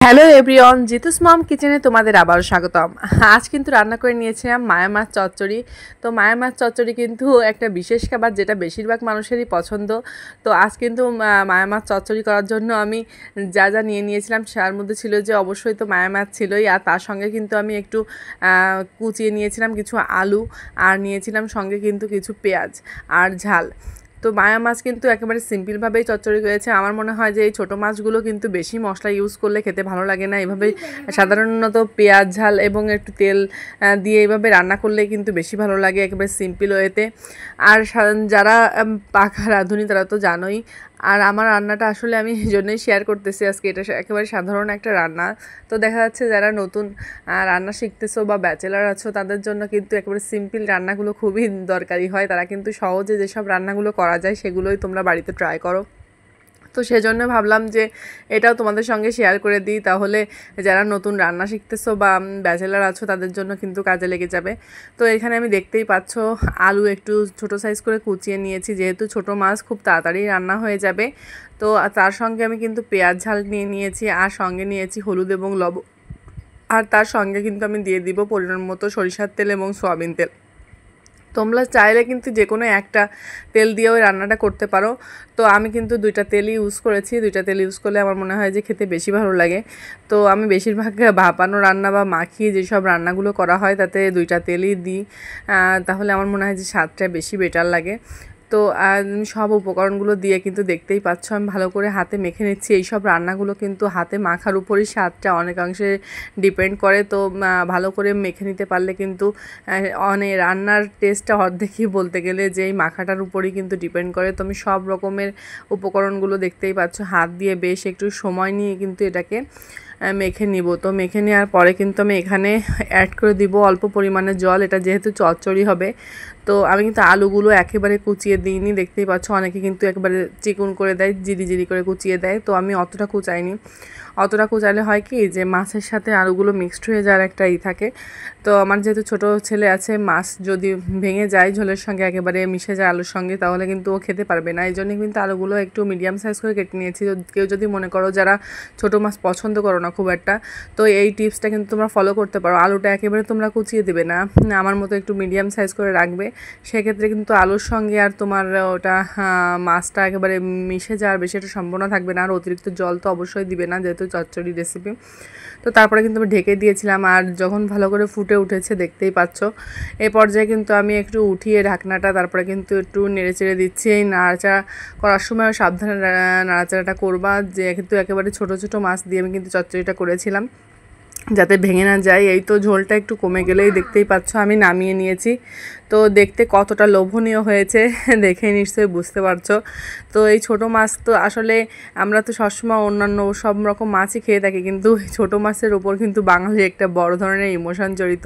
Hello everyone, জিতুস মম কিচেনে তোমাদের আবারও স্বাগতম। আজ কিন্তু রান্না করে নিয়েছিলাম মায়া মাছ চচ্চড়ি। তো মায়া মাছ চচ্চড়ি কিন্তু একটা বিশেষ খাবার, যেটা বেশিরভাগ মানুষেরই পছন্দ। তো আজ কিন্তু মায়া মাছ চচ্চড়ি করার জন্য আমি যা যা নিয়ে নিয়েছিলাম তার মধ্যে ছিল যে অবশ্যই তো মায়া মাছ ছিলই, আর তার সঙ্গে কিন্তু আমি একটু কুচিয়ে নিয়েছিলাম কিছু আলু, আর নিয়েছিলাম সঙ্গে কিন্তু কিছু পেঁয়াজ আর ঝাল। তো মায়া মাছ কিন্তু একেবারে সিম্পলভাবেই চচ্চড়ি হয়েছে। আমার মনে হয় যে এই ছোটো মাছগুলো কিন্তু বেশি মশলা ইউজ করলে খেতে ভালো লাগে না। এভাবে সাধারণত পেঁয়াজ ঝাল এবং একটু তেল দিয়ে এইভাবে রান্না করলে কিন্তু বেশি ভালো লাগে, একেবারে সিম্পল ওয়েতে। আর যারা পাকা রাঁধুনি তারা তো জানোই। আর আমার রান্নাটা আসলে আমি এই জন্যই শেয়ার করতেছি আজকে, এটা একেবারে সাধারণ একটা রান্না। তো দেখা যাচ্ছে যারা নতুন রান্না শিখতেছো বা ব্যাচেলার আছো তাদের জন্য কিন্তু একেবারে সিম্পল রান্নাগুলো খুবই দরকারি হয়। তারা কিন্তু সহজে যেসব রান্নাগুলো করা যায় সেগুলোই তোমরা বাড়িতে ট্রাই করো। তো সেজন্য ভাবলাম যে এটাও তোমাদের সঙ্গে শেয়ার করে দিই, তাহলে যারা নতুন রান্না শিখতেছো বা ব্যাচেলার আছো তাদের জন্য কিন্তু কাজে লেগে যাবে। তো এখানে আমি দেখতেই পাচ্ছ আলু একটু ছোট সাইজ করে কুচিয়ে নিয়েছি, যেহেতু ছোটো মাছ খুব তাড়াতাড়ি রান্না হয়ে যাবে। তো তার সঙ্গে আমি কিন্তু পেঁয়াজ ঝাল নিয়ে নিয়েছি, আর সঙ্গে নিয়েছি হলুদ এবং লবণ, আর তার সঙ্গে কিন্তু আমি দিয়ে দিব পরিমাণ মতো সরিষার তেল এবং সয়াবিন তেল। তোমরা চাইলে কিন্তু যে কোনো একটা তেল দিয়েও রান্নাটা করতে পারো। তো আমি কিন্তু দুইটা তেলই ইউজ করেছি। দুইটা তেল ইউজ করলে আমার মনে হয় যে খেতে বেশি ভালো লাগে। তো আমি বেশিরভাগ ভাপানো রান্না বা মাখিয়ে যেসব রান্নাগুলো করা হয় তাতে দুইটা তেলই দিই, তাহলে আমার মনে হয় যে স্বাদটা বেশি বেটার লাগে। তো সব উপকরণগুলো দিয়ে কিন্তু দেখতেই পাচ্ছ আমি ভালো করে হাতে মেখে নিচ্ছি। এইসব রান্নাগুলো কিন্তু হাতে মাখার উপরই স্বাদটা অনেকাংশে ডিপেন্ড করে। তো ভালো করে মেখে নিতে পারলে কিন্তু অনেক রান্নার টেস্টটা অর্ধেকই বলতে গেলে যে এই মাখাটার উপরই কিন্তু ডিপেন্ড করে। তো আমি সব রকমের উপকরণগুলো দেখতেই পাচ্ছ হাত দিয়ে বেশ একটু সময় নিয়ে কিন্তু এটাকে মেখে নিব। তো মেখে নেওয়ার পরে কিন্তু আমি এখানে অ্যাড করে দিব অল্প পরিমাণে জল, এটা যেহেতু চচ্চড়ি হবে। তো আমি কিন্তু আলুগুলো একেবারে কুচিয়ে দিইনি, দেখতেই পাচ্ছ অনেকে কিন্তু একেবারে চিকন করে দেয়, জিরি জিরি করে কুচিয়ে দেয়। তো আমি অতটা কুচাইনি। অতটা কুচাইলে হয় কি যে মাছের সাথে আলুগুলো মিক্সড হয়ে যাওয়ার একটা থাকে। তো আমার যেহেতু ছোট ছেলে আছে, মাছ যদি ভেঙে যায় ঝোলের সঙ্গে একেবারে মিশে যায় আলুর সঙ্গে, তাহলে কিন্তু ও খেতে পারবে না। এই জন্য কিন্তু আলুগুলো একটু মিডিয়াম সাইজ করে কেটে নিয়েছি। কেউ যদি মনে করো যারা ছোটো মাছ পছন্দ করো না খুব একটা, তো এই টিপসটা কিন্তু তোমরা ফলো করতে পারো। আলুটা একেবারে তোমরা কুচিয়ে দেবে না, আমার মতো একটু মিডিয়াম সাইজ করে রাখবে। সেক্ষেত্রে কিন্তু আলুর সঙ্গে আর তোমার ওটা মাছটা একেবারে মিশে যাওয়ার বেশি একটা সম্ভাবনা থাকবে না। আর অতিরিক্ত জল তো অবশ্যই দিবে না, যেহেতু চচ্চড়ি রেসিপি। তো তারপরে কিন্তু আমি ঢেকে দিয়েছিলাম, আর যখন ভালো করে ফুটে উঠেছে দেখতেই পাচ্ছ। এই পর্যায়ে কিন্তু আমি একটু উঠিয়ে ঢাকনাটা তারপরে কিন্তু একটু নেড়ে চেড়ে দিচ্ছি। এই নাড়াচাড়া করার সময় সাবধানে নাড়াচাড়াটা করবা, যে কিন্তু একেবারে ছোটো ছোটো মাছ দিয়ে আমি কিন্তু চচ্চড়িটা করেছিলাম যাতে ভেঙে না যায়। এই তো ঝোলটা একটু কমে গেলেই দেখতেই পাচ্ছ আমি নামিয়ে নিয়েছি। তো দেখতে কতটা লোভনীয় হয়েছে দেখে নিশ্চয়ই বুঝতে পারছো। তো এই ছোটো মাছ তো আসলে আমরা তো সবসময় অন্যান্য সব রকম মাছই খেয়ে থাকি, কিন্তু ছোটো মাছের ওপর কিন্তু বাঙালির একটা বড় ধরনের ইমোশন জড়িত।